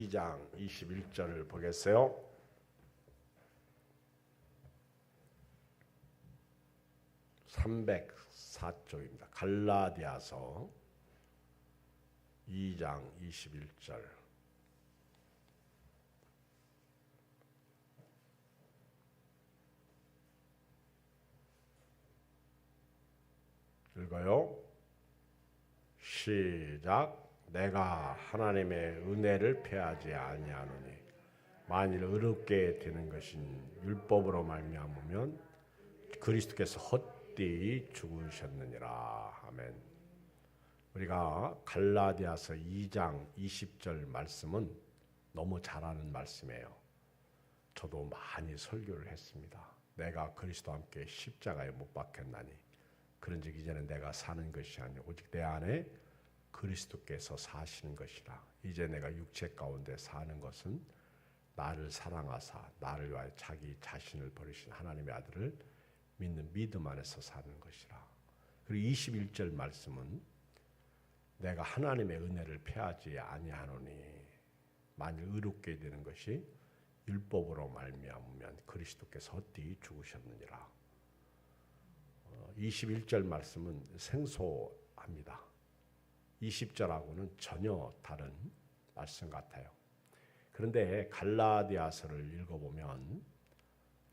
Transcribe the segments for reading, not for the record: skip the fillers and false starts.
2장 21절을 보겠어요. (304쪽입니다) 갈라디아서 2장 21절. 읽어요. 시작. 내가 하나님의 은혜를 패하지 아니하노니 만일 의롭게 되는 것인 율법으로 말미암으면 그리스도께서 헛되이 죽으셨느니라. 아멘. 우리가 갈라디아서 2장 20절 말씀은 너무 잘 아는 말씀이에요. 저도 많이 설교를 했습니다. 내가 그리스도와 함께 십자가에 못 박혔나니 그런즉 이제는 내가 사는 것이 아니오 오직 내 안에 그리스도께서 사시는 것이라. 이제 내가 육체 가운데 사는 것은 나를 사랑하사 나를 위하여 자기 자신을 버리신 하나님의 아들을 믿는 믿음 안에서 사는 것이라. 그리고 21절 말씀은 내가 하나님의 은혜를 패하지 아니하노니 만일 의롭게 되는 것이 율법으로 말미암으면 그리스도께서 헛되이 죽으셨느니라. 21절 말씀은 생소합니다. 20절하고는 전혀 다른 말씀 같아요. 그런데 갈라디아서를 읽어보면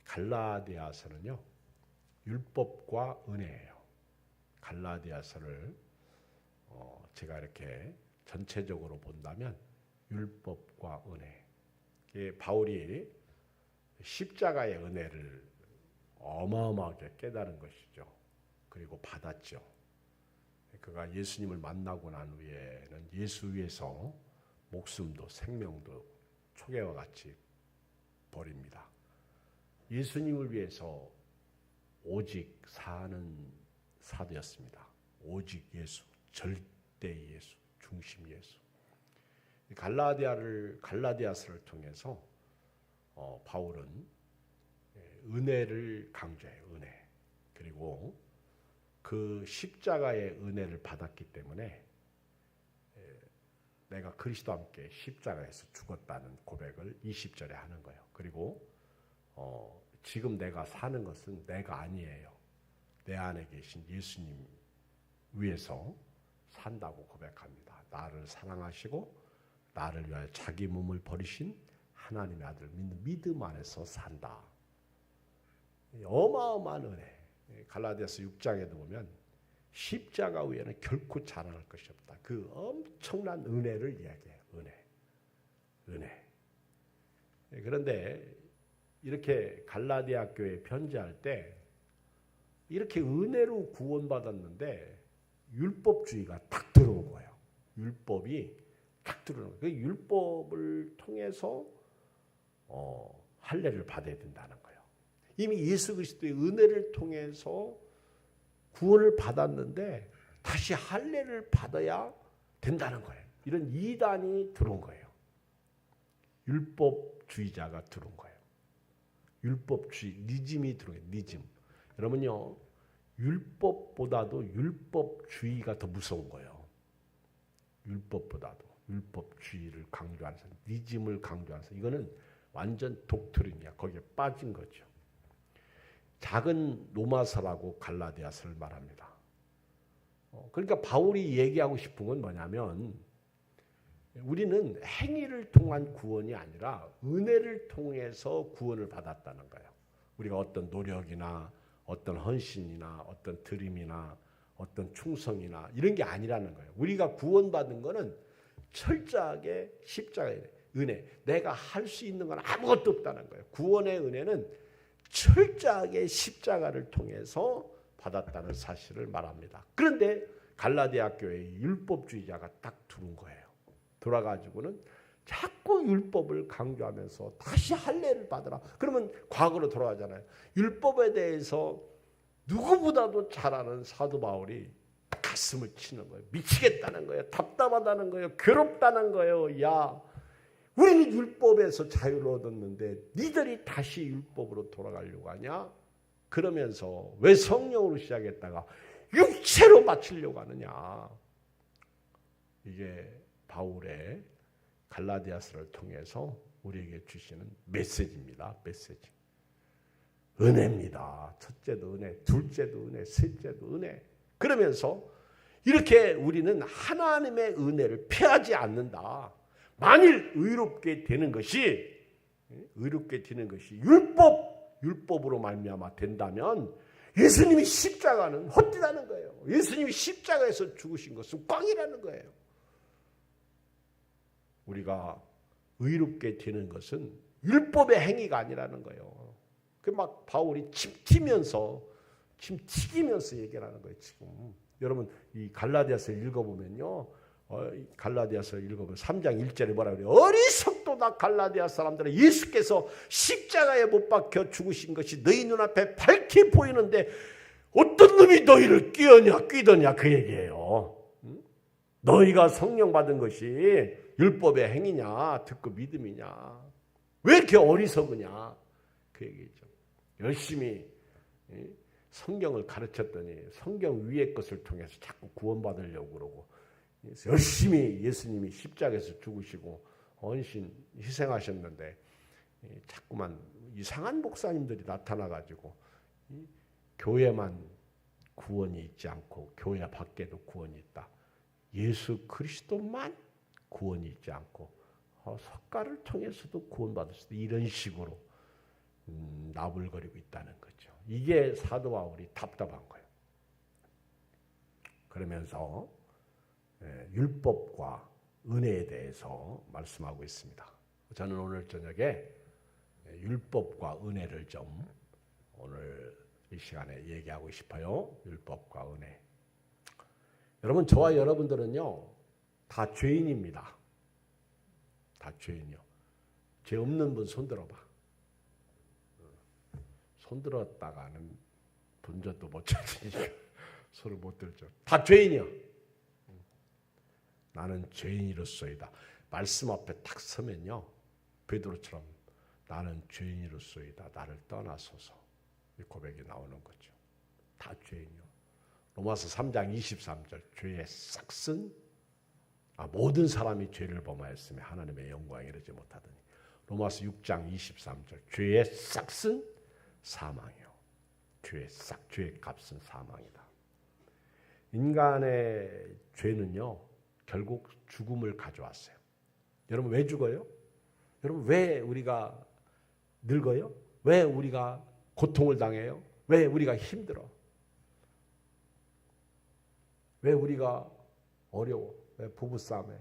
갈라디아서는요 율법과 은혜예요. 갈라디아서를 제가 이렇게 전체적으로 본다면 율법과 은혜. 바울이 십자가의 은혜를 어마어마하게 깨달은 것이죠. 그리고 받았죠. 그가 예수님을 만나고 난 후에는 예수 위해서 목숨도 생명도 초계와 같이 버립니다. 예수님을 위해서 오직 사는 사도였습니다. 오직 예수, 절대 예수, 중심 예수. 갈라디아서를 통해서 바울은 은혜를 강조해요. 은혜. 그리고 그 십자가의 은혜를 받았기 때문에 내가 그리스도와 함께 십자가에서 죽었다는 고백을 20절에 하는 거예요. 그리고 지금 내가 사는 것은 내가 아니에요. 내 안에 계신 예수님 위해서 산다고 고백합니다. 나를 사랑하시고 나를 위하여 자기 몸을 버리신 하나님의 아들을 믿는 믿음 안에서 산다. 어마어마한 은혜. 갈라디아서 6장에도 보면 십자가 위에는 결코 자랑할 것이 없다. 그 엄청난 은혜를 이야기해요. 은혜. 그런데 이렇게 갈라디아 교회에 편지할 때 이렇게 은혜로 구원받았는데 율법주의가 딱 들어온 거예요. 율법이 딱 들어오는 거예요. 그 율법을 통해서 할례를 받아야 된다는 거예요. 이미 예수 그리스도의 은혜를 통해서 구원을 받았는데 다시 할례를 받아야 된다는 거예요. 이런 이단이 들어온 거예요. 율법주의자가 들어온 거예요. 율법주의, 니즘이 들어온 거예요. 니즘. 여러분요, 율법보다도 율법주의가 더 무서운 거예요. 율법보다도 율법주의를 강조하는 사람, 니즘을 강조하는 사람. 이거는 완전 독트린이야. 거기에 빠진 거죠. 작은 로마서라고 갈라디아서를 말합니다. 그러니까 바울이 얘기하고 싶은 건 뭐냐면 우리는 행위를 통한 구원이 아니라 은혜를 통해서 구원을 받았다는 거예요. 우리가 어떤 노력이나 어떤 헌신이나 어떤 드림이나 어떤 충성이나 이런 게 아니라는 거예요. 우리가 구원받은 거는 철저하게 십자가의 은혜. 내가 할 수 있는 건 아무것도 없다는 거예요. 구원의 은혜는 철저하게 십자가를 통해서 받았다는 사실을 말합니다. 그런데 갈라디아 교회의 율법주의자가 딱 들어온 거예요. 들어가지고는 자꾸 율법을 강조하면서 다시 할례를 받으라. 그러면 과거로 돌아가잖아요. 율법에 대해서 누구보다도 잘 아는 사도 바울이 가슴을 치는 거예요. 미치겠다는 거예요. 답답하다는 거예요. 괴롭다는 거예요. 야, 우리는 율법에서 자유를 얻었는데 니들이 다시 율법으로 돌아가려고 하냐? 그러면서 왜 성령으로 시작했다가 육체로 맞추려고 하느냐? 이게 바울의 갈라디아서를 통해서 우리에게 주시는 메시지입니다. 메시지. 은혜입니다. 첫째도 은혜, 둘째도 은혜, 셋째도 은혜. 그러면서 이렇게 우리는 하나님의 은혜를 피하지 않는다. 만일 의롭게 되는 것이 율법으로 말미암아 된다면 예수님이 십자가는 헛되다는 거예요. 예수님이 십자가에서 죽으신 것은 꽝이라는 거예요. 우리가 의롭게 되는 것은 율법의 행위가 아니라는 거예요. 그 막 바울이 침 튀기면서 얘기하는 거예요. 지금 여러분 이 갈라디아서 읽어보면요, 갈라디아서 읽어보면 3장 1절에 뭐라 그래요? 어리석도다 갈라디아 사람들아, 예수께서 십자가에 못 박혀 죽으신 것이 너희 눈앞에 밝게 보이는데 어떤 놈이 너희를 끼더냐 그 얘기예요. 너희가 성령 받은 것이 율법의 행위냐 듣고 믿음이냐, 왜 이렇게 어리석으냐 그 얘기죠. 열심히 성경을 가르쳤더니 성경 위의 것을 통해서 자꾸 구원받으려고 그러고, 열심히 예수님이 십자가에서 죽으시고 헌신 희생하셨는데 자꾸만 이상한 목사님들이 나타나가지고 교회만 구원이 있지 않고 교회 밖에도 구원이 있다. 예수 그리스도만 구원이 있지 않고 석가를 통해서도 구원받을 수 있다. 이런 식으로 나불거리고 있다는 거죠. 이게 사도 바울이 답답한 거예요. 그러면서 율법과 은혜에 대해서 말씀하고 있습니다. 저는 오늘 저녁에 율법과 은혜를 좀 오늘 이 시간에 얘기하고 싶어요. 율법과 은혜. 여러분, 저와 여러분들은요 다 죄인입니다. 다 죄인이요. 죄 없는 분 손들어봐. 손들었다가는 분전도 못 찾으니까 손을 못 들죠. 다 죄인이야. 나는 죄인이로소이다. 말씀 앞에 딱 서면요, 베드로처럼 나는 죄인이로소이다. 나를 떠나소서. 이 고백이 나오는 거죠. 다 죄인이요. 로마서 3장 23절 죄의 싹슨 모든 사람이 죄를 범하였으며 하나님의 영광에 이르지 못하더니, 로마서 6장 23절 죄의 싹슨 사망이요. 죄의 값은 사망이다. 인간의 죄는요 결국 죽음을 가져왔어요. 여러분 왜 죽어요? 여러분 왜 우리가 늙어요? 왜 우리가 고통을 당해요? 왜 우리가 힘들어? 왜 우리가 어려워? 왜 부부싸움에?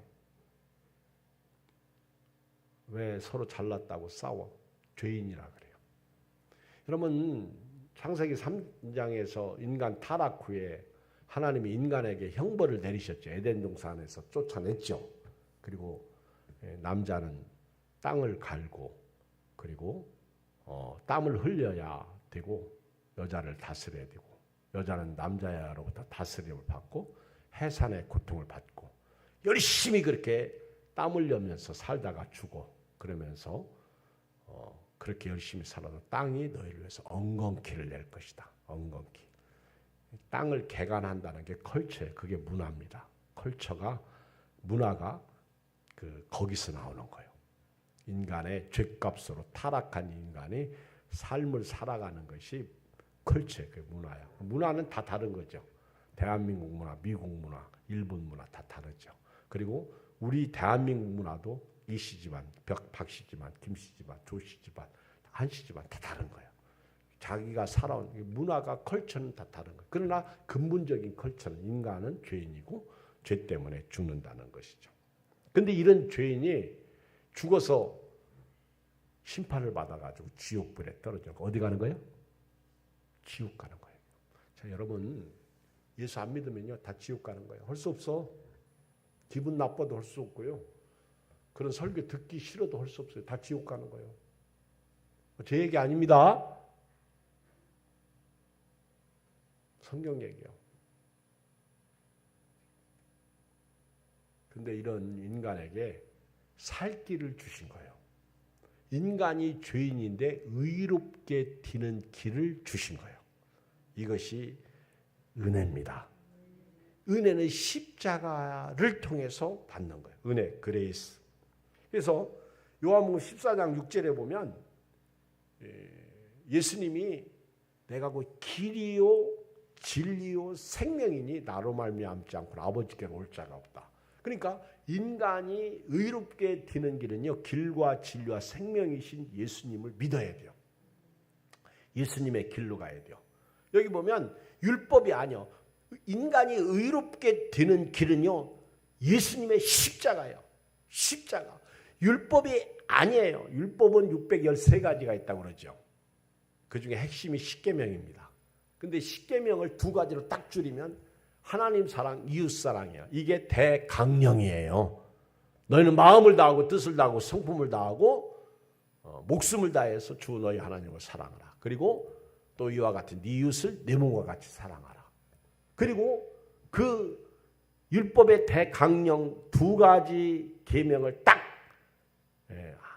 왜 서로 잘났다고 싸워? 죄인이라 그래요. 여러분 창세기 3장에서 인간 타락 후에 하나님이 인간에게 형벌을 내리셨죠. 에덴 동산에서 쫓아냈죠. 그리고 남자는 땅을 갈고 그리고 땀을 흘려야 되고 여자를 다스려야 되고, 여자는 남자로부터 다스림을 받고 해산의 고통을 받고 열심히 그렇게 땀 흘리면서 살다가 죽어. 그러면서 그렇게 열심히 살아도 땅이 너희를 위해서 엉겅퀴를 낼 것이다. 엉겅퀴. 땅을 개간한다는 게 컬처예요. 그게 문화입니다. 문화가 거기서 나오는 거예요. 인간의 죄값으로 타락한 인간이 삶을 살아가는 것이 컬처예요. 그게 문화야. 문화는 다 다른 거죠. 대한민국 문화, 미국 문화, 일본 문화 다 다르죠. 그리고 우리 대한민국 문화도 이씨 집안, 박씨 집안, 김씨 집안, 조씨 집안, 한씨 집안 다 다른 거예요. 자기가 살아온 문화가 컬처는 다 다른 거예요. 그러나 근본적인 컬처는 인간은 죄인이고 죄 때문에 죽는다는 것이죠. 그런데 이런 죄인이 죽어서 심판을 받아가지고 지옥불에 떨어져. 어디 가는 거예요? 지옥 가는 거예요. 자, 여러분 예수 안 믿으면요 다 지옥 가는 거예요. 할 수 없어. 기분 나빠도 할 수 없고요. 그런 설교 듣기 싫어도 할 수 없어요. 다 지옥 가는 거예요. 제 얘기 아닙니다. 성경 얘기요. 근데 이런 인간에게 살 길을 주신 거예요. 인간이 죄인인데 의롭게 되는 길을 주신 거예요. 이것이 은혜입니다. 은혜는 십자가를 통해서 받는 거예요. 은혜, 그레이스. 그래서 요한복음 14장 6절에 보면 예수님이 내가 그 길이요 진리요 생명이니 나로 말미암지 않고는 아버지께로 올 자가 없다. 그러니까 인간이 의롭게 되는 길은요, 길과 진리와 생명이신 예수님을 믿어야 돼요. 예수님의 길로 가야 돼요. 여기 보면 율법이 아니요, 인간이 의롭게 되는 길은요, 예수님의 십자가예요. 십자가. 율법이 아니에요. 율법은 613가지가 있다고 그러죠. 그 중에 핵심이 십계명입니다. 근데 십계명을 두 가지로 딱 줄이면 하나님 사랑, 이웃 사랑이에요. 이게 대강령이에요. 너희는 마음을 다하고 뜻을 다하고 성품을 다하고 목숨을 다해서 주 너희 하나님을 사랑하라. 그리고 또 이와 같은 네 이웃을 내 몸과 같이 사랑하라. 그리고 그 율법의 대강령 두 가지 계명을 딱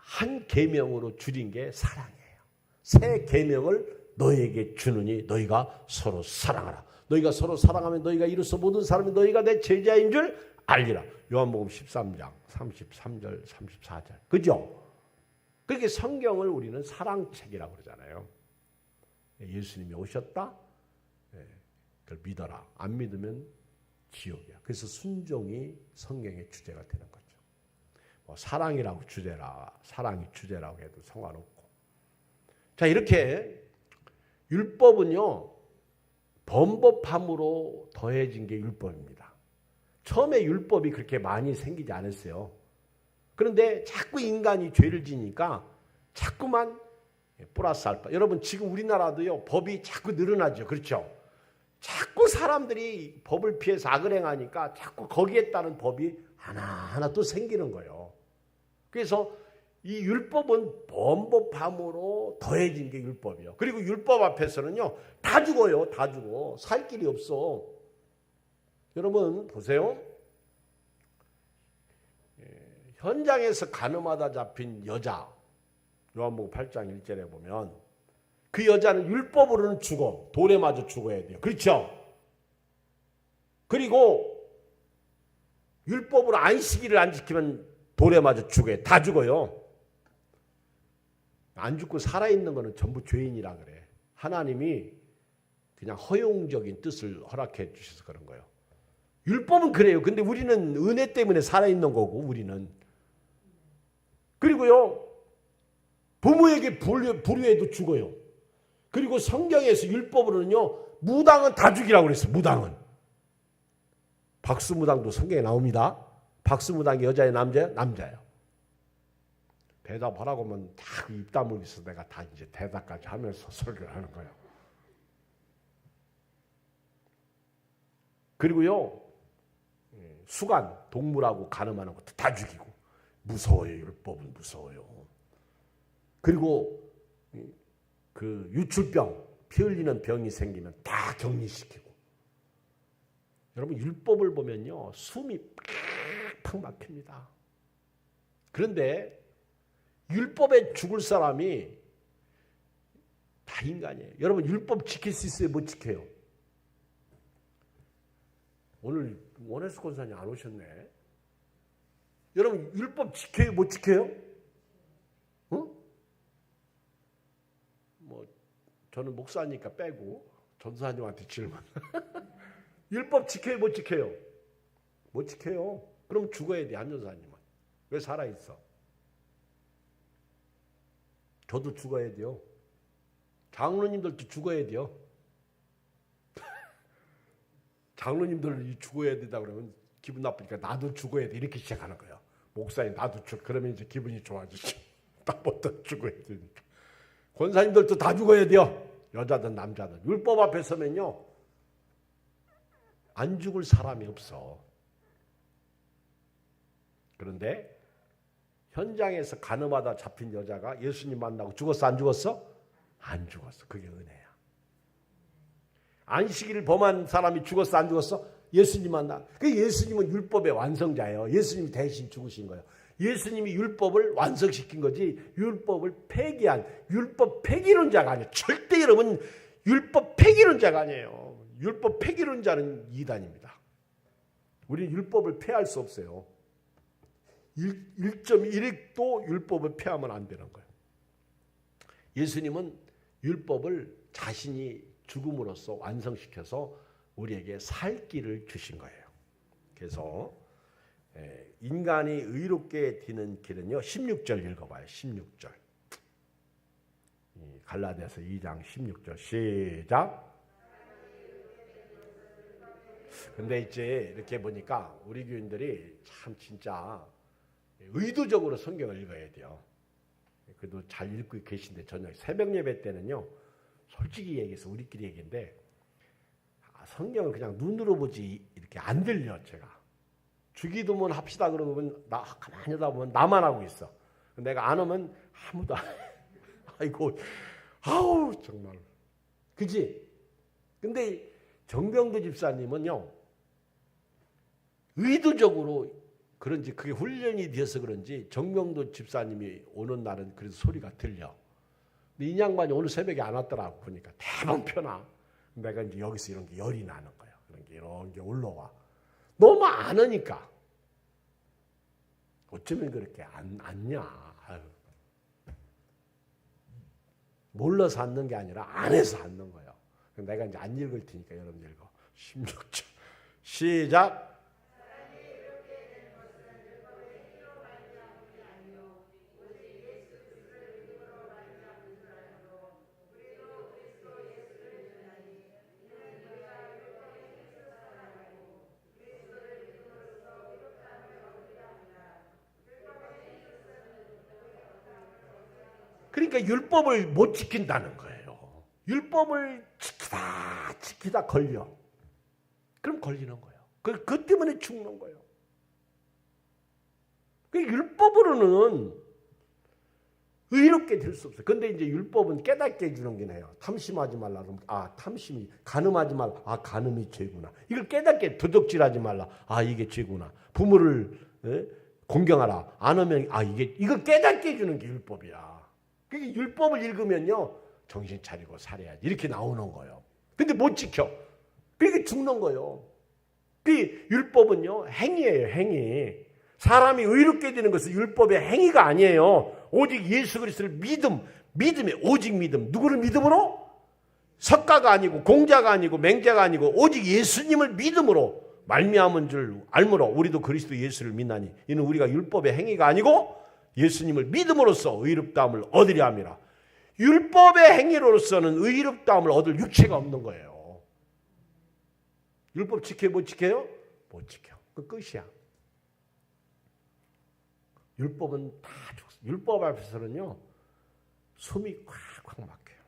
한 계명으로 줄인 게 사랑이에요. 새 계명을 너희에게 주느니 너희가 서로 사랑하라. 너희가 서로 사랑하면 너희가 이로써 모든 사람이 너희가 내 제자인 줄 알리라. 요한복음 13장 33절 34절. 그죠? 그렇게 성경을 우리는 사랑책이라고 그러잖아요. 예수님이 오셨다? 그걸 믿어라. 안 믿으면 지옥이야. 그래서 순종이 성경의 주제가 되는 거죠. 뭐 사랑이라고 주제라, 사랑이 주제라고 해도 상관없고. 자, 이렇게 율법은요, 범법함으로 더해진 게 율법입니다. 처음에 율법이 그렇게 많이 생기지 않았어요. 그런데 자꾸 인간이 죄를 지니까 자꾸만 플러스 알파. 여러분, 지금 우리나라도요, 법이 자꾸 늘어나죠. 그렇죠? 자꾸 사람들이 법을 피해서 악을 행하니까 자꾸 거기에 따른 법이 하나하나 또 생기는 거예요. 그래서 이 율법은 범법함으로 더해진 게 율법이에요. 그리고 율법 앞에서는요, 다 죽어요. 다 죽어. 살 길이 없어. 여러분 보세요. 현장에서 가늠하다 잡힌 여자, 요한복음 8장 1절에 보면 그 여자는 율법으로는 죽어. 돌에 맞아 죽어야 돼요. 그렇죠? 그리고 율법으로 안식일을 안 지키면 돌에 맞아 죽어요. 다 죽어요. 안 죽고 살아있는 거는 전부 죄인이라 그래. 하나님이 그냥 허용적인 뜻을 허락해 주셔서 그런 거예요. 율법은 그래요. 근데 우리는 은혜 때문에 살아있는 거고, 우리는. 그리고요, 부모에게 불효해도 죽어요. 그리고 성경에서 율법으로는요, 무당은 다 죽이라고 그랬어요. 무당은. 박수무당도 성경에 나옵니다. 박수무당이 여자예요, 남자예요? 남자예요. 대답하라고 하면 다 입 다물고 있어. 내가 다 이제 대답까지 하면서 설교를 하는 거예요. 그리고요, 수간, 동물하고 가늠하는 것도 다 죽이고. 무서워요. 율법은 무서워요. 그리고 그 유출병, 피 흘리는 병이 생기면 다 격리시키고. 여러분, 율법을 보면요, 숨이 팍팍 막힙니다. 그런데 율법에 죽을 사람이 다 인간이에요. 여러분, 율법 지킬 수 있어요? 못 지켜요? 오늘 원혜수 권사님 안 오셨네. 여러분, 율법 지켜요? 못 지켜요? 어? 뭐 저는 목사니까 빼고 전사님한테 질문. 율법 지켜요? 못 지켜요? 못 지켜요. 그럼 죽어야 돼. 한 전사님은. 왜 살아있어? 저도 죽어야 돼요. 장로님들도 죽어야 돼요. 장로님들 죽어야 된다 그러면 기분 나쁘니까 나도 죽어야 돼. 이렇게 시작하는 거예요. 목사님 나도 죽. 그러면 이제 기분이 좋아지죠. 나부터 죽어야 되니까. 권사님들도 다 죽어야 돼요. 여자든 남자든. 율법 앞에 서면요, 안 죽을 사람이 없어. 그런데 현장에서 가늠하다 잡힌 여자가 예수님 만나고 죽었어? 안 죽었어? 안 죽었어. 그게 은혜야. 안식일을 범한 사람이 죽었어? 안 죽었어? 예수님 만나. 그 예수님은 율법의 완성자예요. 예수님이 대신 죽으신 거예요. 예수님이 율법을 완성시킨 거지, 율법을 폐기한 율법 폐기론자가 아니에요. 절대 여러분, 율법 폐기론자가 아니에요. 율법 폐기론자는 이단입니다. 우리는 율법을 폐할 수 없어요. 1.1획도 율법을 폐하면 안 되는 거예요. 예수님은 율법을 자신이 죽음으로써 완성시켜서 우리에게 살 길을 주신 거예요. 그래서 인간이 의롭게 되는 길은요. 16절 읽어봐요. 16절. 갈라디아서 2장 16절 시작. 근데 이제 이렇게 보니까 우리 교인들이 참 진짜 의도적으로 성경을 읽어야 돼요. 그래도 잘 읽고 계신데 저녁 새벽 예배 때는요. 솔직히 얘기해서 우리끼리 얘기인데 성경을 그냥 눈으로 보지 이렇게 안 들려. 제가 주기도문 합시다 그러면 나 가만히 하다 보면 나만 하고 있어. 내가 안 하면 아무도 안 해. 아이고 아우 정말 그지? 근데 정병도 집사님은요 의도적으로 그런지 그게 훈련이 되어서 그런지 정병도 집사님이 오는 날은 그래서 소리가 들려. 근데 이 양반이 오늘 새벽에 안 왔더라고. 보니까 대번 펴나. 내가 이제 여기서 이런 게 열이 나는 거야. 이런 게 올라와. 너무 안 하니까. 어쩌면 그렇게 안 냐. 몰라서 앉는 게 아니라 안 해서 앉는 거예요. 내가 이제 안 읽을 테니까 여러분 읽어. 16절 시작. 그러니까 율법을 못 지킨다는 거예요. 율법을 지키다 걸려. 그럼 걸리는 거예요. 그 때문에 죽는 거예요. 율법으로는 의롭게 될 수 없어요. 근데 이제 율법은 깨닫게 해주는 게 해요. 탐심하지 말라. 탐심이. 간음하지 말라. 간음이 죄구나. 이걸 깨닫게 도둑질하지 말라. 이게 죄구나. 부모를 공경하라. 안 하면 이걸 깨닫게 해주는 게 율법이야. 율법을 읽으면요. 정신 차리고 살아야지. 이렇게 나오는 거예요. 근데 못 지켜. 그러니까 죽는 거예요. 율법은요. 행위예요. 행위. 사람이 의롭게 되는 것은 율법의 행위가 아니에요. 오직 예수 그리스도를 믿음에 오직 믿음. 누구를 믿음으로? 석가가 아니고 공자가 아니고 맹자가 아니고 오직 예수님을 믿음으로 말미암은 줄 알므로 우리도 그리스도 예수를 믿나니 이는 우리가 율법의 행위가 아니고 예수님을 믿음으로써 의롭다함을 얻으려 함이라. 율법의 행위로서는 의롭다함을 얻을 육체가 없는 거예요. 율법 지켜요? 못 지켜요? 못 지켜. 그 끝이야. 율법은 다 죽습니다. 율법 앞에서는요. 숨이 콱콱 막혀요.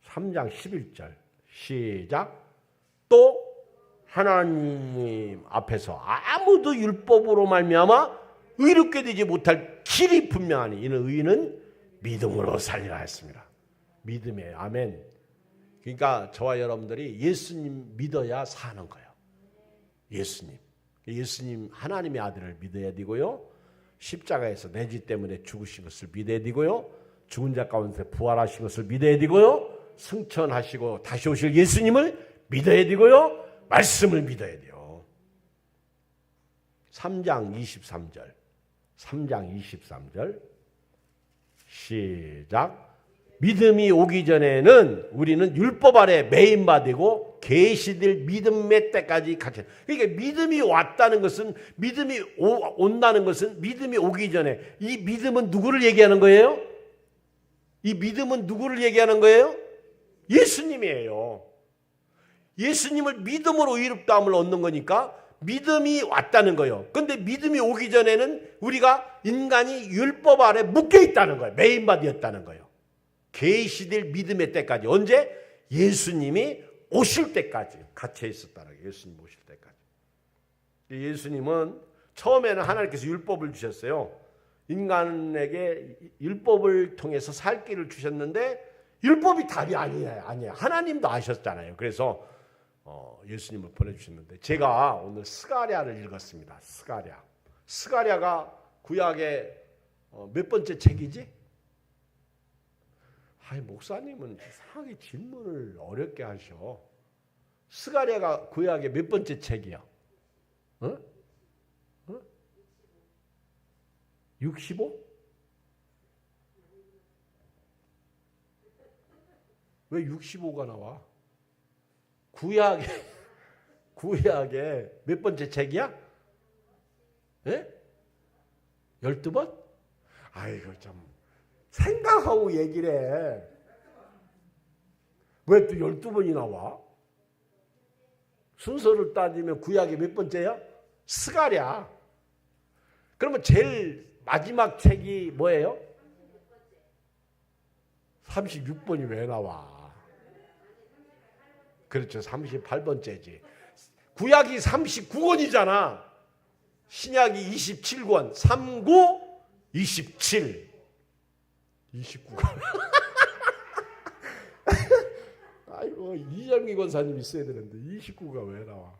(3장 11절) 시작. 또 하나님 앞에서 아무도 율법으로 말미암아 의롭게 되지 못할 길이 분명하니 이는 의인은 믿음으로 살리라 했습니다. 믿음이에요. 아멘. 그러니까 저와 여러분들이 예수님 믿어야 사는 거예요. 예수님 하나님의 아들을 믿어야 되고요. 십자가에서 내 죄 때문에 죽으신 것을 믿어야 되고요. 죽은 자 가운데 부활하신 것을 믿어야 되고요. 승천하시고 다시 오실 예수님을 믿어야 되고요. 말씀을 믿어야 돼요. 3장 23절. 3장 23절. 시작. 믿음이 오기 전에는 우리는 율법 아래 매인바 되고 계시될 믿음의 때까지 갇혀. 그러니까 믿음이 왔다는 것은 믿음이 온다는 것은 믿음이 오기 전에 이 믿음은 누구를 얘기하는 거예요? 이 믿음은 누구를 얘기하는 거예요? 예수님이에요. 예수님을 믿음으로 의롭다함을 얻는 거니까 믿음이 왔다는 거예요. 그런데 믿음이 오기 전에는 우리가 인간이 율법 아래 묶여 있다는 거예요. 매인바 되었다는 거예요. 계시될 믿음의 때까지. 언제? 예수님이 오실 때까지 갇혀 있었다는 거예요. 예수님 오실 때까지. 예수님은 처음에는 하나님께서 율법을 주셨어요. 인간에게 율법을 통해서 살 길을 주셨는데 율법이 답이 아니에요. 하나님도 아셨잖아요. 그래서 예수님을 보내주셨는데 제가 오늘 스가랴를 읽었습니다. 스가랴가 구약의 몇 번째 책이지? 아이, 목사님은 이상하게 질문을 어렵게 하셔. 스가랴가 구약의 몇 번째 책이야? 어? 어? 65? 왜 65가 나와? 구약의 몇 번째 책이야? 예? 12번? 아이고 참 생각하고 얘기를 해. 왜 또 12번이 나와? 순서를 따지면 구약이 몇 번째야? 스가랴. 그러면 제일 마지막 책이 뭐예요? 36번이 왜 나와? 그렇죠. 38번째지. 구약이 39권이잖아. 신약이 27권. 39, 27. 29권. 아이고, 이정기 권사님 있어야 되는데 29가 왜 나와?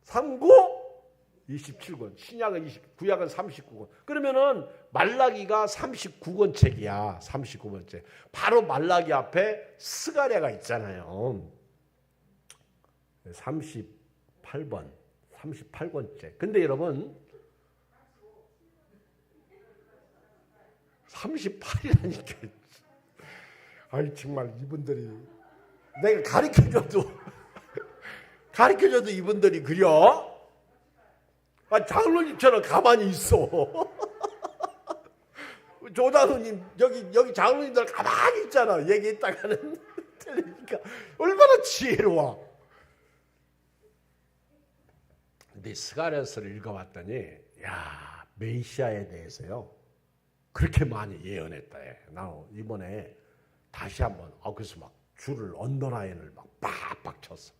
39, 27권. 신약은 구약은 39권. 그러면은 말라기가 39권 책이야. 39번째. 바로 말라기 앞에 스가랴가 있잖아요. 38번. 38권째. 근데 여러분 38이라니까. 아이 정말 이분들이 내가 가르쳐줘도 이분들이 그려? 아, 장로님처럼 가만히 있어. 조장로님 여기 장로님들 가만히 있잖아. 얘기했다가는 틀리니까 얼마나 지혜로워. 근데 스가랴서를 읽어봤더니 야 메시아에 대해서요 그렇게 많이 예언했다. 나 이번에 다시 한번 그래서 막 줄을 언더라인을 막 빡빡 쳤어.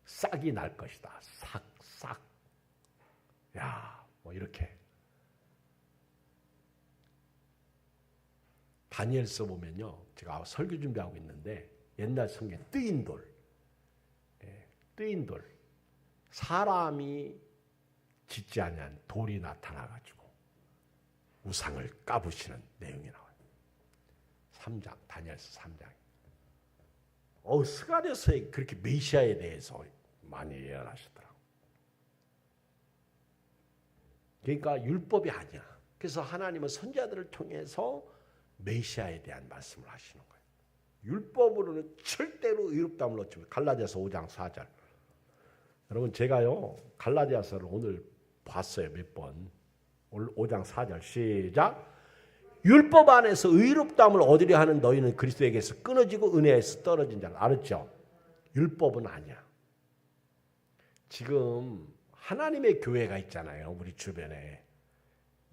싹이 날 것이다. 싹. 야, 뭐 이렇게. 다니엘서 보면요. 제가 설교 준비하고 있는데 옛날 성경 뜨인 돌. 뜨인 돌. 사람이 짓지 아니한 돌이 나타나가지고 우상을 까부시는 내용이 나와요. 3장, 다니엘서 3장. 스가랴서에 그렇게 메시아에 대해서 많이 예언하시더라고요. 그러니까 율법이 아니야. 그래서 하나님은 선지자들을 통해서 메시아에 대한 말씀을 하시는 거예요. 율법으로는 절대로 의롭다함을 얻지 못해요. 갈라디아서 5장 4절. 여러분 제가요 갈라디아서를 오늘 봤어요. 몇 번. 5장 4절 시작. 율법 안에서 의롭다함을 얻으려 하는 너희는 그리스도에게서 끊어지고 은혜에서 떨어진 자를 알았죠? 율법은 아니야. 지금 하나님의 교회가 있잖아요. 우리 주변에.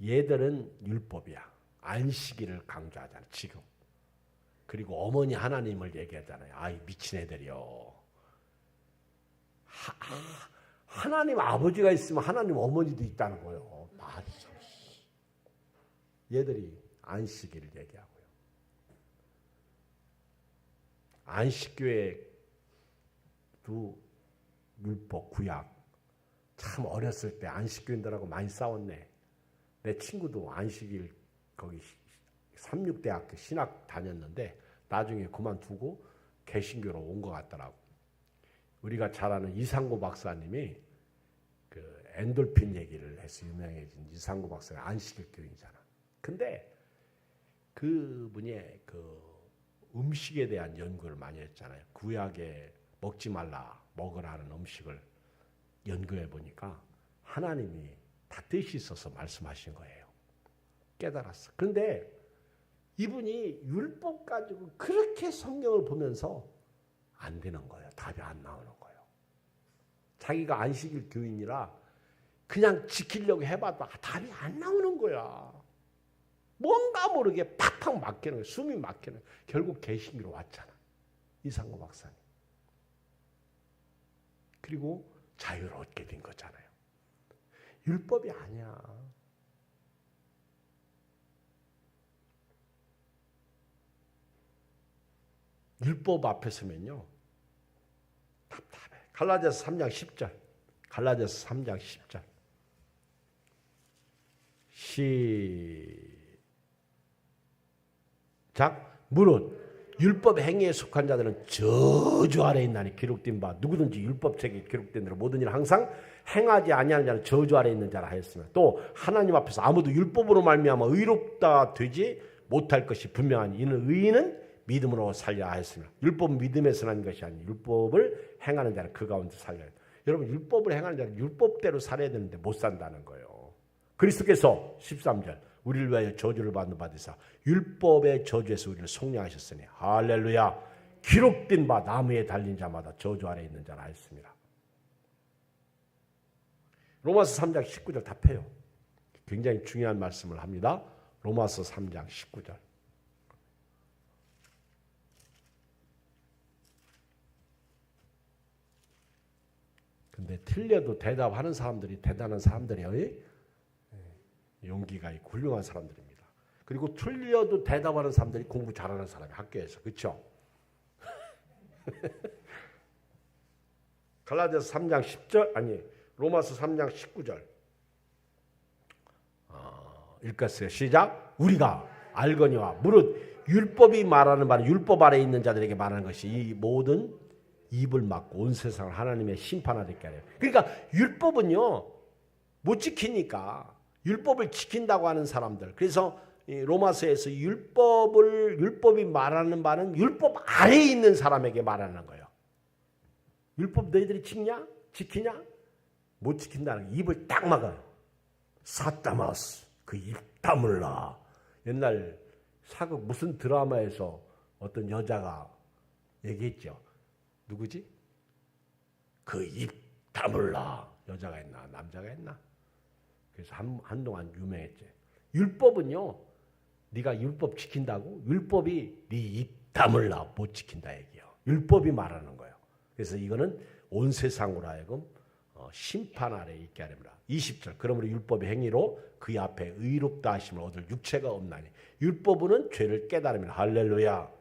얘들은 율법이야. 안식일을 강조하잖아. 지금. 그리고 어머니 하나님을 얘기하잖아요. 아이 미친 애들이요. 하나님 아버지가 있으면 하나님 어머니도 있다는 거예요. 말이 참. 얘들이 안식일을 얘기하고요. 안식교회도 율법, 구약. 참 어렸을 때 안식교인들하고 많이 싸웠네. 내 친구도 안식일 거기 삼육대학교 신학 다녔는데 나중에 그만두고 개신교로 온 것 같더라고. 우리가 잘 아는 이상구 박사님이 그 엔돌핀 얘기를 해서 유명해진 이상구 박사가 안식일 교인이잖아. 근데 그분이 그 음식에 대한 연구를 많이 했잖아요. 구약에 먹지 말라, 먹으라 하는 음식을 연구해 보니까 하나님이 다 뜻이 있어서 말씀하신 거예요. 깨달았어. 그런데 이분이 율법 가지고 그렇게 성경을 보면서 안 되는 거예요. 답이 안 나오는 거예요. 자기가 안식일 교인이라 그냥 지키려고 해봐도 답이 안 나오는 거야. 뭔가 모르게 팍팍 막히는 거예요. 숨이 막히는 거예요. 결국 개신교로 왔잖아. 이상구 박사님. 그리고 자유를 얻게 된 거잖아요. 율법이 아니야. 율법 앞에 서면요. 답답해. 갈라디아서 3장 10절. 갈라디아서 3장 10절. 시작. 무릇 율법 행위에 속한 자들은 저주 아래에 있나니 기록된 바 누구든지 율법책에 기록된 대로 모든 일을 항상 행하지 아니하는 자는 저주 아래에 있는 자라 하였으나 또 하나님 앞에서 아무도 율법으로 말미암아 의롭다 되지 못할 것이 분명하니 이는 의인은 믿음으로 살려야 하였으며 율법은 믿음에서 난 것이 아니 율법을 행하는 자는 그 가운데 살려야 한다. 여러분 율법을 행하는 자는 율법대로 살아야 되는데 못 산다는 거예요. 그리스도께서 13절 우리를 위하여 저주를 받는 받으사 율법의 저주에서 우리를 속량하셨으니 할렐루야. 기록된 바 나무에 달린 자마다 저주 아래에 있는 자라 했습니다. 로마서 3장 19절 답해요. 굉장히 중요한 말씀을 합니다. 로마서 3장 19절. 근데 틀려도 대답하는 사람들이 대단한 사람들이에요. 용기가 있고 훌륭한 사람들입니다. 그리고 틀려도 대답하는 사람들이 공부 잘하는 사람이 학교에서. 그렇죠? 갈라디아서 3장 10절 아니 로마서 3장 19절 읽겠어요. 시작. 우리가 알거니와 무릇 율법이 말하는 바는 율법 아래에 있는 자들에게 말하는 것이 이 모든 입을 막고 온 세상을 하나님의 심판하게 하려. 그러니까 율법은요 못 지키니까 율법을 지킨다고 하는 사람들. 그래서 로마서에서 율법이 말하는 바는 율법 아래에 있는 사람에게 말하는 거예요. 율법 너희들이 지키냐? 못 지킨다는 입을 딱 막아요. 사타마스 그 입 다물라. 옛날 사극 무슨 드라마에서 어떤 여자가 얘기했죠. 누구지? 그 입 다물라. 여자가 했나 남자가 했나? 그래서 한동안 유명했지. 율법은요. 네가 율법 지킨다고? 율법이 네 입 다물라 못 지킨다 얘기예요. 율법이 말하는 거예요. 그래서 이거는 온 세상으로 하여금 심판 아래에 있게 하렵니다. 20절. 그러므로 율법의 행위로 그 앞에 의롭다 하심을 얻을 육체가 없나니 율법은 죄를 깨달으면 할렐루야.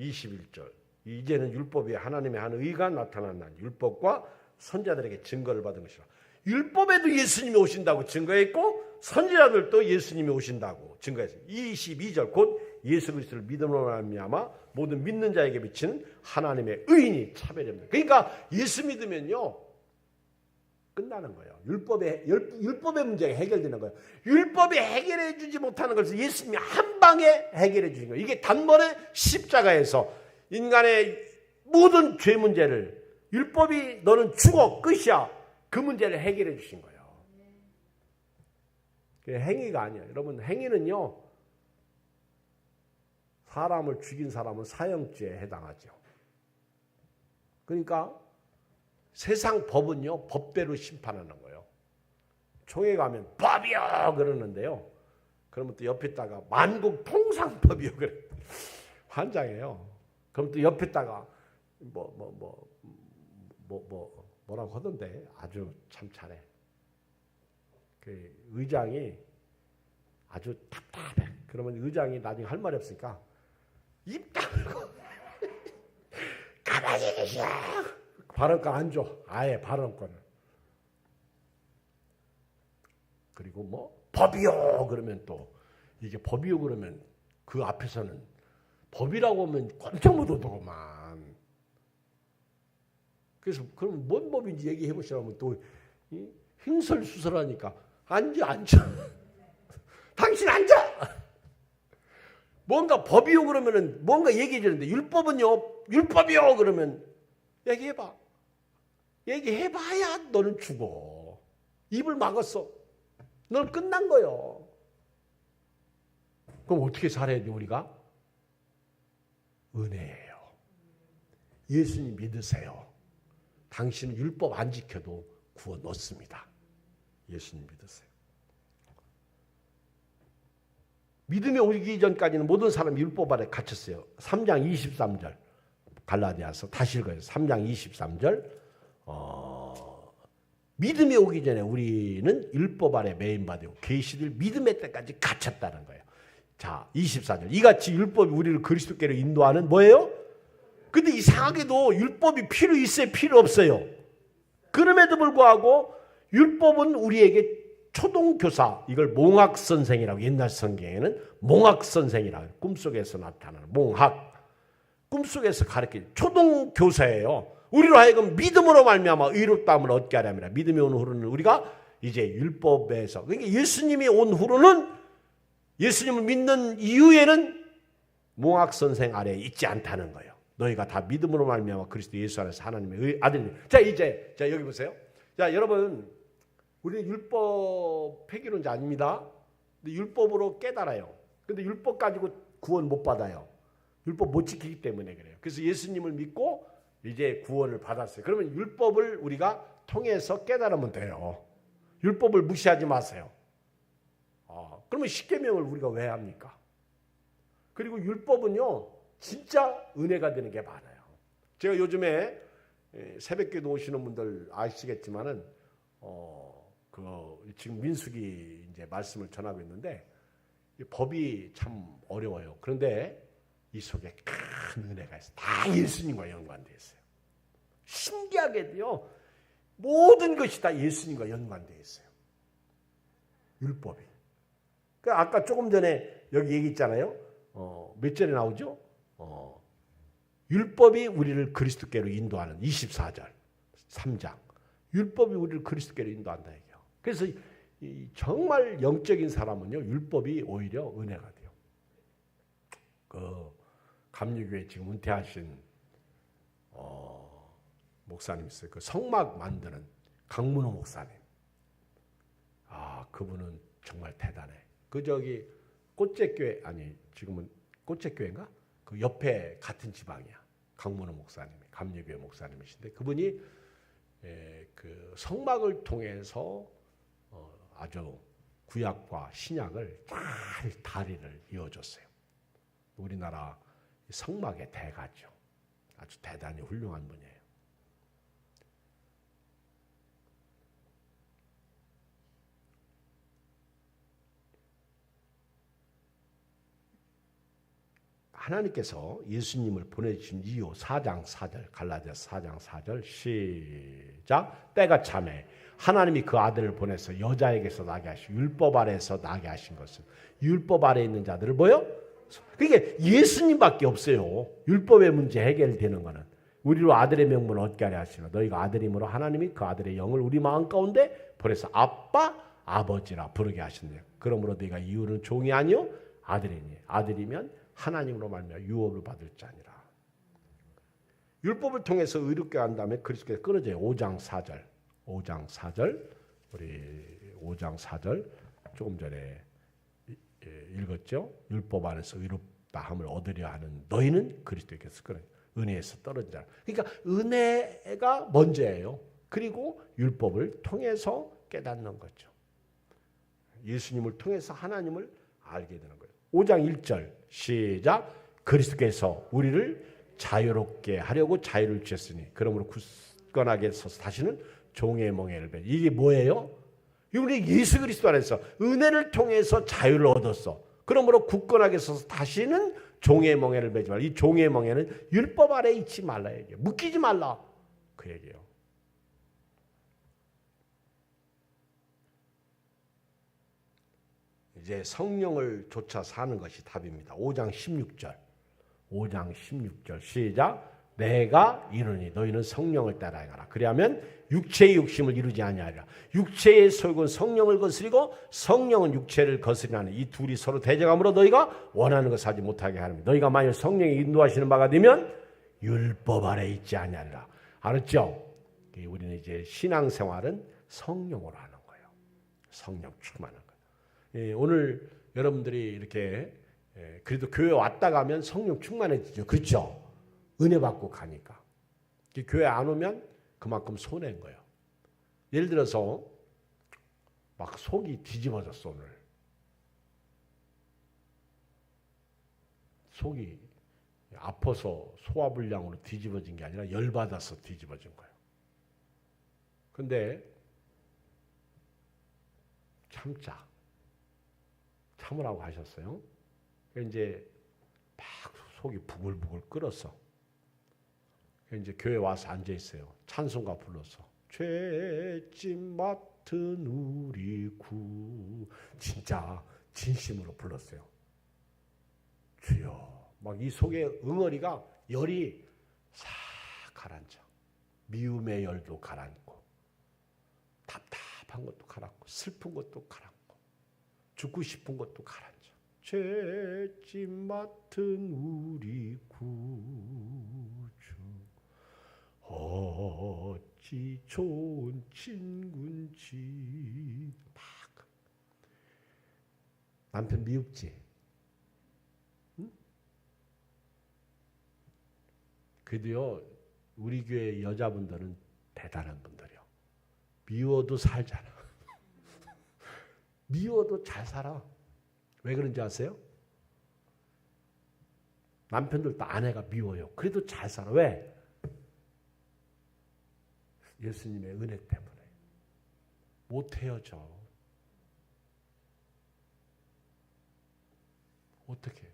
21절. 이제는 율법이 하나님의 한 의가 나타났나니 율법과 선지자들에게 증거를 받은 것이라. 율법에도 예수님이 오신다고 증거했고 선지자들도 예수님이 오신다고 증거했어요. 22절. 곧 예수 그리스도를 믿음으로 말미암아 모든 믿는 자에게 비치는 하나님의 의인이 차별됩니다. 그러니까 예수 믿으면요 끝나는 거예요. 율법의 문제가 해결되는 거예요. 율법이 해결해 주지 못하는 것을 예수님이 한 방에 해결해 주신 거예요. 이게 단번에 십자가에서 인간의 모든 죄 문제를 율법이 너는 죽어 끝이야. 그 문제를 해결해 주신 거예요. 행위가 아니에요. 여러분 행위는요. 사람을 죽인 사람은 사형죄에 해당하죠. 그러니까 세상 법은요. 법대로 심판하는 거예요. 총회 가면 법이요 그러는데요. 그러면 또 옆에다가 만국통상법이요 그래. 환장해요. 그럼 또 옆에다가 뭐라고 하던데 아주 참 잘해. 그 의장이 아주 답답해. 그러면 의장이 나중에 할 말이 없으니까 입 다물고 가만히 계셔. 발언권 안 줘. 아예 발언권을. 그리고 뭐 법이요 그러면 또 이게 법이요 그러면 그 앞에서는 법이라고 하면 깜짝 못 오더구만. 그래서 그럼 뭔 법인지 얘기해 보시라면 또 횡설수설하니까 앉아. 당신 앉아. 뭔가 법이요 그러면은 뭔가 얘기해 주는데 율법이요 그러면 얘기해봐. 얘기해봐야 너는 죽어. 입을 막았어. 너는 끝난 거요. 그럼 어떻게 살아야 돼 우리가? 은혜예요. 예수님 믿으세요. 당신은 율법 안 지켜도 구워 넣습니다. 예수님 믿으세요. 믿음에 오기 전까지는 모든 사람이 율법 아래 갇혔어요. 3장 23절 갈라디아서 다시 읽어요. 3장 23절 믿음에 오기 전에 우리는 율법 아래 매인받고 계시들 믿음의 때까지 갇혔다는 거예요. 자 24절 이같이 율법이 우리를 그리스도께로 인도하는 뭐예요? 근데 이상하게도 율법이 필요 있어요? 필요 없어요? 그럼에도 불구하고 율법은 우리에게 초등교사, 이걸 몽학선생이라고, 옛날 성경에는 몽학선생이라고, 꿈속에서 나타나는 몽학, 꿈속에서 가르치는 초등교사예요. 우리로 하여금 믿음으로 말미암아 의롭다함을 얻게 하려면, 믿음이 온 후로는 우리가 이제 율법에서, 그러니까 예수님이 온 후로는, 예수님을 믿는 이후에는 몽학선생 아래에 있지 않다는 거예요. 너희가 다 믿음으로 말미암아 그리스도 예수 안에서 하나님의 아들. 자, 이제 여기 보세요. 자, 여러분, 우리는 율법 폐기론자 아닙니다. 근데 율법으로 깨달아요. 근데 율법 가지고 구원 못 받아요. 율법 못 지키기 때문에 그래요. 그래서 예수님을 믿고 이제 구원을 받았어요. 그러면 율법을 우리가 통해서 깨달으면 돼요. 율법을 무시하지 마세요. 그러면 십계명을 우리가 왜 합니까? 그리고 율법은요, 진짜 은혜가 되는 게 많아요. 제가 요즘에 새벽기도 오시는 분들 아시겠지만은 지금 민수기 이제 말씀을 전하고 있는데, 이 법이 참 어려워요. 그런데 이 속에 큰 은혜가 있어요. 다 예수님과 연관되어 있어요. 신기하게도요, 모든 것이 다 예수님과 연관되어 있어요. 율법이. 그러니까 아까 조금 전에 여기 얘기했잖아요. 몇 절에 나오죠? 율법이 우리를 그리스도께로 인도하는 24절, 3장. 율법이 우리를 그리스도께로 인도한다 얘기해요. 그래서 정말 영적인 사람은요, 율법이 오히려 은혜가 돼요. 감리교회 지금 은퇴하신 목사님 있어요. 그 성막 만드는 강문호 목사님. 그분은 정말 대단해. 꽃제교회, 아니 지금은 꽃제교회인가? 그 옆에 같은 지방이야. 강문호 목사님이, 감리교회 목사님이신데, 그분이 그 성막을 통해서 아주 구약과 신약을 잘 다리를 이어줬어요. 우리나라 성막의 대가죠. 아주 대단히 훌륭한 분이에요. 하나님께서 예수님을 보내주신 이유 4장 4절, 갈라디아서 4장 4절 시작. 때가 차매 하나님이 그 아들을 보내서 여자에게서 나게 하시고 율법 아래에서 나게 하신 것은, 율법 아래에 있는 자들을 뭐요? 그게 예수님밖에 없어요. 율법의 문제 해결되는 거는. 우리로 아들의 명분을 얻게 하려 하시나 너희가 아들임으로 하나님이 그 아들의 영을 우리 마음 가운데 보내서 아빠 아버지라 부르게 하신대요. 그러므로 너희가 이유는 종이 아니요 아들이니, 아들이면 하나님으로 말미암아 유업을 받을 자니라. 율법을 통해서 의롭게 한 다음에 그리스도께서 끊어져요. 5장 4절. 5장 4절. 우리 5장 4절 조금 전에 읽었죠. 율법 안에서 의롭다 함을 얻으려 하는 너희는 그리스도께서 끊어져. 은혜에서 떨어진 자라. 그러니까 은혜가 먼저예요. 그리고 율법을 통해서 깨닫는 거죠. 예수님을 통해서 하나님을 알게 되는 거예요. 5장 1절 시작. 그리스도께서 우리를 자유롭게 하려고 자유를 주셨으니 그러므로 굳건하게 서서 다시는 종의 멍에를 배. 이게 뭐예요? 우리 예수 그리스도 안에서 은혜를 통해서 자유를 얻었어. 그러므로 굳건하게 서서 다시는 종의 멍에를 베지 말라. 이 종의 멍에는 율법 아래에 있지 말라 얘기예요. 묶이지 말라 그 얘기예요. 이제 성령을 쫓아 사는 것이 답입니다. 5장 16절. 5장 16절 시작. 내가 이르니 너희는 성령을 따라 행하라. 그리하면 육체의 욕심을 이루지 아니하리라. 육체의 소욕은 성령을 거스리고 성령은 육체를 거스리나니 이 둘이 서로 대적함으로 너희가 원하는 것을 하지 못하게 하느니 너희가 만일 성령이 인도하시는 바가 되면 율법 아래 있지 아니하리라. 알았죠? 우리는 이제 신앙생활은 성령으로 하는 거예요. 성령 충만한 거예요. 오늘 여러분들이 이렇게 그래도 교회 왔다 가면 성령 충만해지죠. 그렇죠? 은혜 받고 가니까. 교회 안 오면 그만큼 손해인 거예요. 예를 들어서 막 속이 뒤집어졌어 오늘. 속이 아파서 소화불량으로 뒤집어진 게 아니라 열받아서 뒤집어진 거예요. 근데 참으라고 하셨어요. 이제 막 속이 부글부글 끓었어. 이제 교회 와서 앉아 있어요. 찬송가 불러서 죄짐 맡은 우리 구. 진짜 진심으로 불렀어요. 주여. 막 이 속에 응어리가 열이 싹 가라앉아. 미움의 열도 가라앉고 답답한 것도 가라앉고 슬픈 것도 가라앉고 죽고 싶은 것도 가라앉아. 죄짐 맡은 우리 구주 어찌 좋은 친군지. 막 남편 미흡지? 응? 그래도요 우리 교회 여자분들은 대단한 분들이요. 미워도 살잖아. 미워도 잘 살아. 왜 그런지 아세요? 남편들도 아내가 미워요. 그래도 잘 살아. 왜? 예수님의 은혜 때문에. 못 헤어져. 어떻게?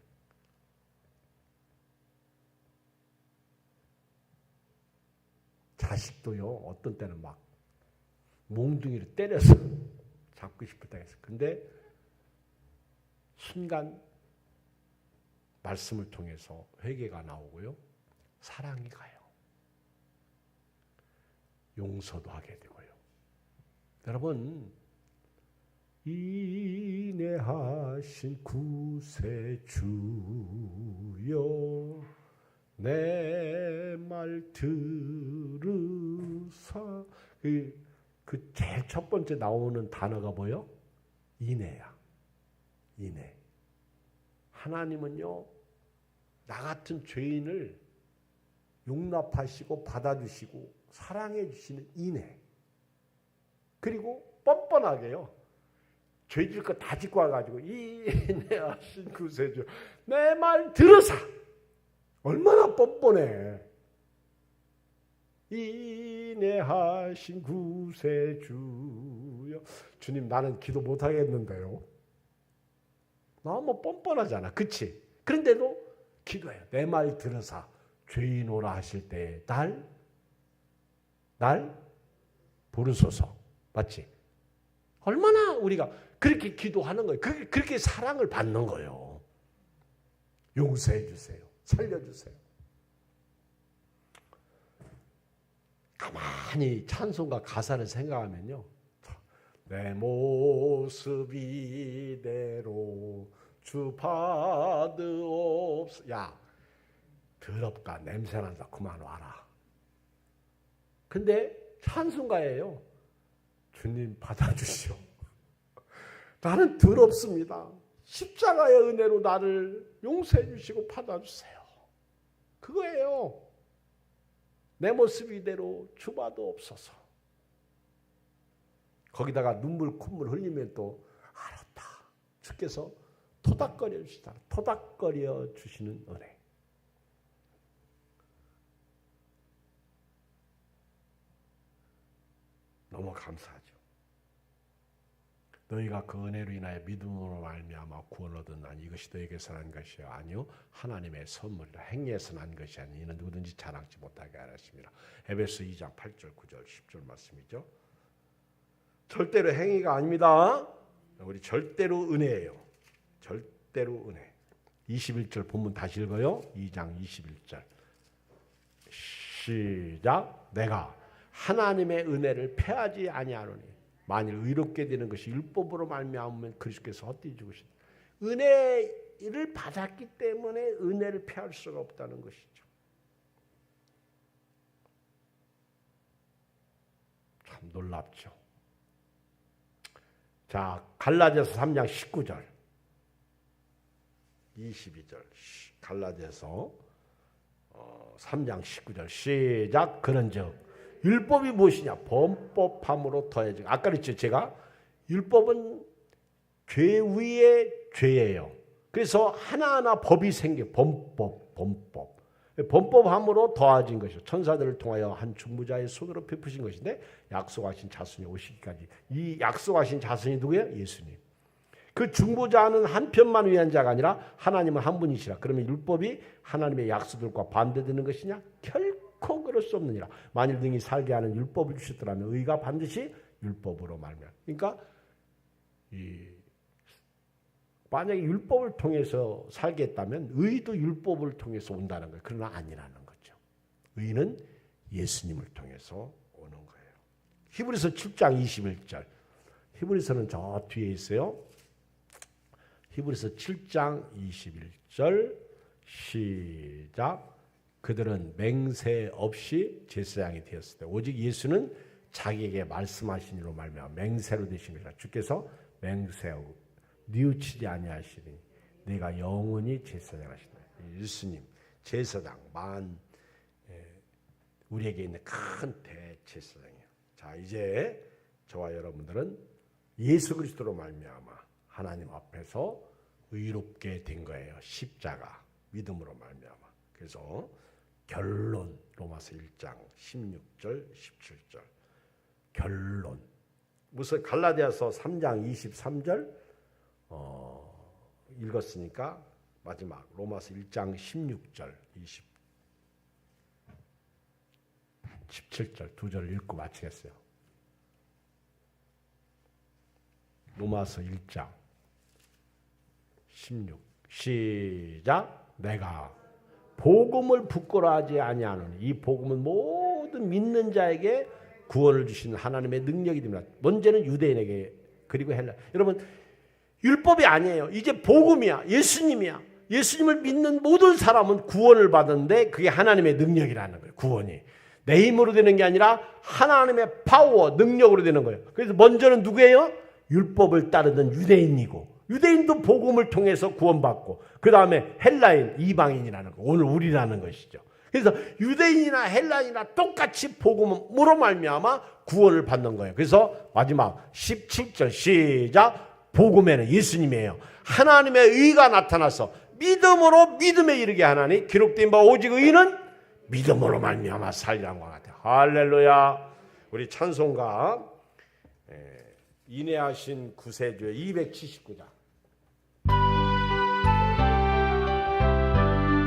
자식도요, 어떤 때는 막 몽둥이를 때려서 잡고 싶었다 했어. 근데 순간 말씀을 통해서 회개가 나오고요. 사랑이 가요. 용서도 하게 되고요. 여러분, 인내하신 구세주여 내 말 들으사. 그 제일 첫 번째 나오는 단어가 뭐요? 인내야. 인내. 하나님은요, 나 같은 죄인을 용납하시고 받아주시고 사랑해 주시는 인내. 그리고 뻔뻔하게요. 죄질 거 다 짓고 와가지고 인내하신 구세주 내 말 들으사. 얼마나 뻔뻔해. 인내하신 구세주여. 주님 나는 기도 못하겠는데요. 너무 뻔뻔하잖아. 그치? 그런데도 기도해요. 내 말 들으사 죄인오라 하실 때 날 부르소서. 맞지? 얼마나 우리가 그렇게 기도하는 거예요. 그렇게 사랑을 받는 거예요. 용서해 주세요. 살려주세요. 가만히 찬송가 가사를 생각하면요. 내 모습 이대로 주 받으옵소. 야, 더럽까 냄새난다. 그만 와라. 근데 찬송가예요. 주님 받아주시오. 나는 더럽습니다. 십자가의 은혜로 나를 용서해 주시고 받아주세요. 그거예요. 내 모습 이대로 주받으옵소서. 거기다가 눈물 콧물 흘리면 또 알았다. 주께서 토닥거려 주시다. 토닥거려 주시는 은혜. 너무 감사하죠. 너희가 그 은혜로 인하여 믿음으로 말미암아 구원을 얻었나니 이것이 너희에게서 난 것이요 아니요 하나님의 선물이라. 행위에서 난 것이 아니 이는 누구든지 자랑치 못하게 하였습니다. 에베소 2장 8절 9절 10절 말씀이죠. 절대로 행위가 아닙니다. 우리 절대로 은혜예요. 절대로 은혜. 21절 본문 다시 읽어요. 2장 21절 시작. 내가 하나님의 은혜를 패하지 아니하노니 만일 의롭게 되는 것이 율법으로 말미암으면 그리스도께서 헛되이 죽으신 은혜를 받았기 때문에 은혜를 패할 수가 없다는 것이죠. 참 놀랍죠. 자, 갈라디아서 3장 19절 22절 갈라디아서 3장 19절 시작. 그런즉 율법이 무엇이냐? 범법함으로 더해지고. 아까 그랬죠. 제가 율법은 죄 위에 죄예요. 그래서 하나하나 법이 생겨. 범법. 범법함으로 더해진 것이죠. 천사들을 통하여 한 중보자의 손으로 베푸신 것인데 약속하신 자손이 오시기까지. 이 약속하신 자손이 누구예요? 예수님. 그 중보자는 한 편만 위한 자가 아니라 하나님은 한 분이시라. 그러면 율법이 하나님의 약속들과 반대되는 것이냐? 결코 그럴 수 없느니라. 만일 능히 살게 하는 율법을 주셨더라면 의가 반드시 율법으로 말미암아. 그러니까 만약에 율법을 통해서 살겠다면 의도 율법을 통해서 온다는 거예요. 그러나 아니라는 거죠. 의는 예수님을 통해서 오는 거예요. 히브리서 7장 21절. 히브리서는 저 뒤에 있어요. 히브리서 7장 21절 시작. 그들은 맹세 없이 제사장이 되었을 때 오직 예수는 자기에게 말씀하신 이로 말미암아 맹세로 되신 것이라. 주께서 맹세하고 뉘우치지 아니하시니 내가 영원히 제사장 하신다. 예수님 제사장 우리에게 있는 큰 대제사장이에요. 자, 이제 저와 여러분들은 예수 그리스도로 말미암아 하나님 앞에서 의롭게 된 거예요. 십자가 믿음으로 말미암아. 그래서 결론 로마서 1장 16절 17절 결론. 무슨 갈라디아서 3장 23절 읽었으니까 마지막 로마서 1장 16절 17절 두 절 읽고 마치겠어요. 로마서 1장 16 시작. 내가 복음을 부끄러워하지 아니하노니 이 복음은 모든 믿는 자에게 구원을 주시는 하나님의 능력이 됩니다. 먼저는 유대인에게 그리고 헬라. 여러분 율법이 아니에요. 이제 복음이야. 예수님이야. 예수님을 믿는 모든 사람은 구원을 받는데 그게 하나님의 능력이라는 거예요. 구원이. 내 힘으로 되는 게 아니라 하나님의 파워, 능력으로 되는 거예요. 그래서 먼저는 누구예요? 율법을 따르던 유대인이고 유대인도 복음을 통해서 구원받고 그 다음에 헬라인, 이방인이라는 거. 오늘 우리라는 것이죠. 그래서 유대인이나 헬라인이나 똑같이 복음으로 말미암아 구원을 받는 거예요. 그래서 마지막 17절 시작. 복음에는 예수님이에요. 하나님의 의가 나타나서 믿음으로 믿음에 이르게 하나니 기록된 바 오직 의는 믿음으로 말미암아 살리라는 것 같아요. 할렐루야. 우리 찬송가 인내하신 구세주의 279장